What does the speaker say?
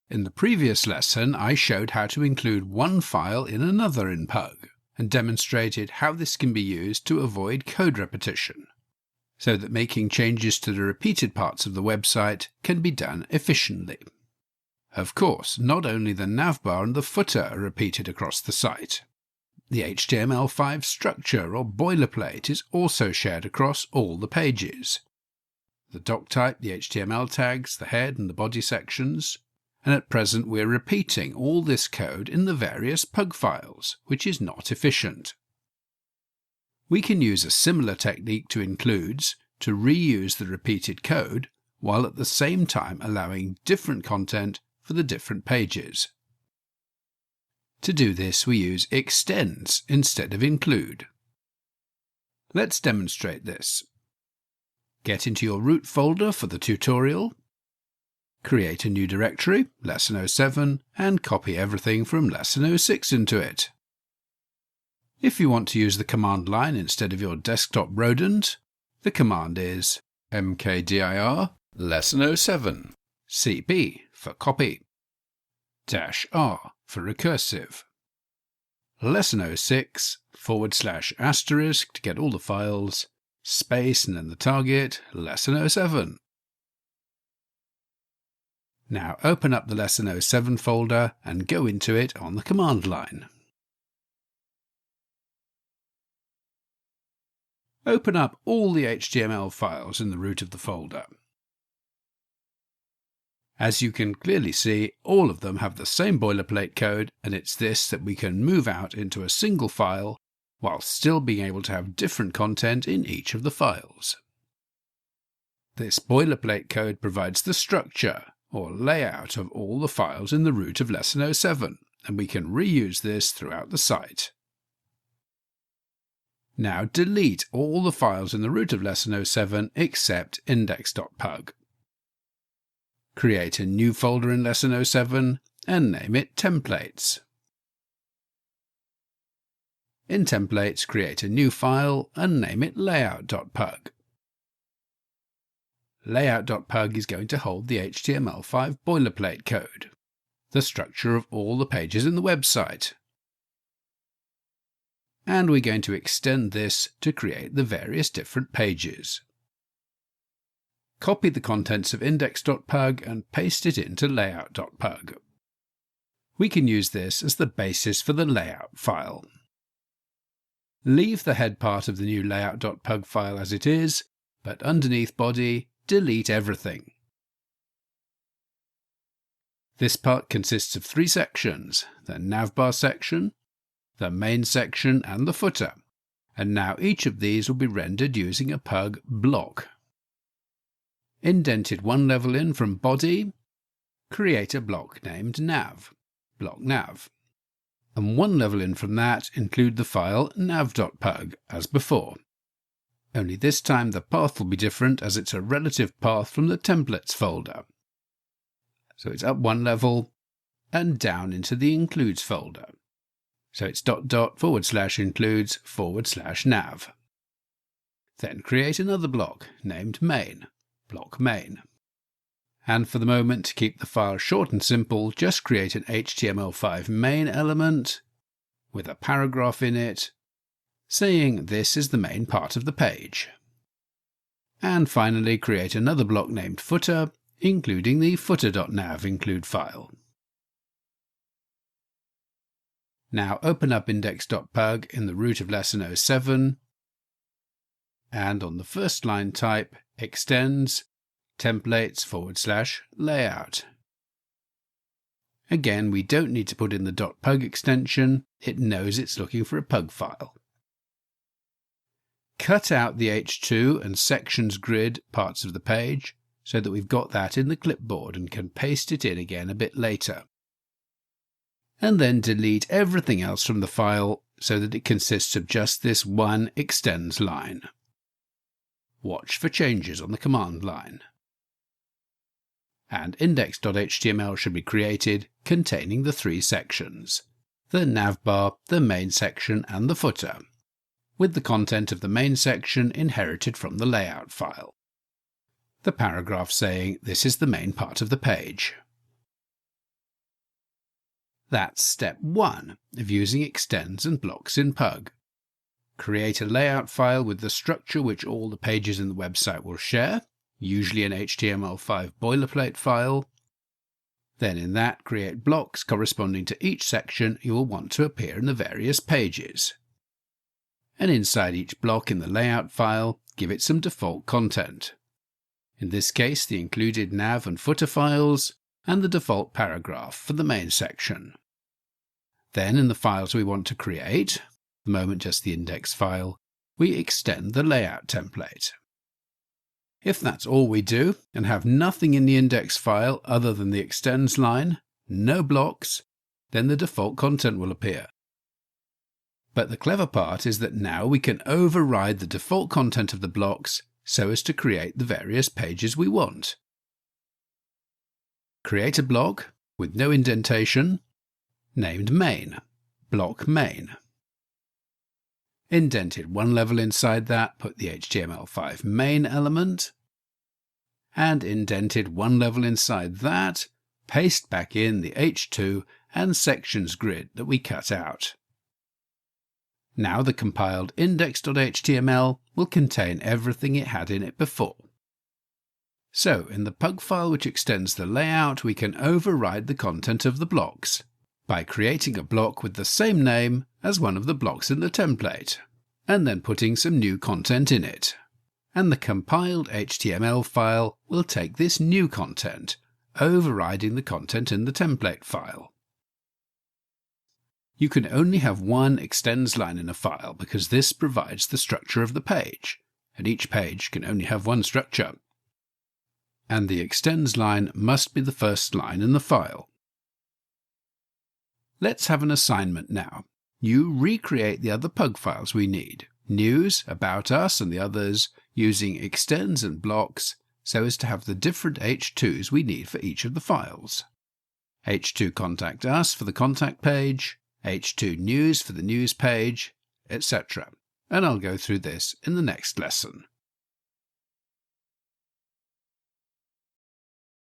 In the previous lesson, I showed how to include one file in another in Pug, and demonstrated how this can be used to avoid code repetition, so that making changes to the repeated parts of the website can be done efficiently. Of course, not only the navbar and the footer are repeated across the site. The HTML5 structure or boilerplate is also shared across all the pages. The doc type, the HTML tags, the head and the body sections, and at present we're repeating all this code in the various Pug files, which is not efficient. We can use a similar technique to includes to reuse the repeated code, while at the same time allowing different content for the different pages. To do this, we use extends instead of include. Let's demonstrate this. Get into your root folder for the tutorial, create a new directory, Lesson 07, and copy everything from Lesson 06 into it. If you want to use the command line instead of your desktop rodent, the command is mkdir Lesson 07, cp for copy, -r for recursive, Lesson 06 /* to get all the files, space and then the target, Lesson 07. Now open up the Lesson 07 folder and go into it on the command line. Open up all the HTML files in the root of the folder. As you can clearly see, all of them have the same boilerplate code, and it's this that we can move out into a single file while still being able to have different content in each of the files. This boilerplate code provides the structure or layout of all the files in the root of Lesson 07, and we can reuse this throughout the site. Now delete all the files in the root of Lesson 07 except index.pug. Create a new folder in Lesson 07 and name it Templates. In Templates, create a new file and name it layout.pug. Layout.pug is going to hold the HTML5 boilerplate code, the structure of all the pages in the website. And we're going to extend this to create the various different pages. Copy the contents of index.pug and paste it into layout.pug. We can use this as the basis for the layout file. Leave the head part of the new layout.pug file as it is, but underneath body, delete everything. This part consists of 3 sections, the navbar section, the main section and the footer, and now each of these will be rendered using a Pug block. Indented one level in from body, create a block named nav, block nav, and one level in from that include the file nav.pug as before. Only this time the path will be different as it's a relative path from the templates folder. So it's up one level and down into the includes folder. So it's /includes/nav. Then create another block named main, block main. And for the moment, to keep the file short and simple, just create an HTML5 main element with a paragraph in it saying this is the main part of the page. And finally, create another block named footer, including the footer.nav include file. Now open up index.pug in the root of Lesson 07, and on the first line type extends templates /layout. Again, we don't need to put in the .pug extension, it knows it's looking for a Pug file. Cut out the H2 and sections grid parts of the page so that we've got that in the clipboard and can paste it in again a bit later. And then delete everything else from the file so that it consists of just this one extends line. Watch for changes on the command line. And index.html should be created containing the 3 sections, the navbar, the main section and the footer, with the content of the main section inherited from the layout file. The paragraph saying this is the main part of the page. That's step 1 of using extends and blocks in Pug. Create a layout file with the structure which all the pages in the website will share, usually an HTML5 boilerplate file. Then in that, create blocks corresponding to each section you will want to appear in the various pages. And inside each block in the layout file, give it some default content. In this case, the included nav and footer files, and the default paragraph for the main section. Then in the files we want to create, at the moment just the index file, we extend the layout template. If that's all we do, and have nothing in the index file other than the extends line, no blocks, then the default content will appear. But the clever part is that now we can override the default content of the blocks so as to create the various pages we want. Create a block with no indentation, named main, block main. Indented one level inside that, put the HTML5 main element, and indented one level inside that, paste back in the H2 and sections grid that we cut out. Now the compiled index.html will contain everything it had in it before. So, in the Pug file which extends the layout, we can override the content of the blocks by creating a block with the same name as one of the blocks in the template, and then putting some new content in it. And the compiled HTML file will take this new content, overriding the content in the template file. You can only have one extends line in a file because this provides the structure of the page, and each page can only have one structure. And the extends line must be the first line in the file. Let's have an assignment now. You recreate the other Pug files we need, news, about us and the others, using extends and blocks so as to have the different H2s we need for each of the files. H2 contact us for the contact page, H2 news for the news page, etc. And I'll go through this in the next lesson.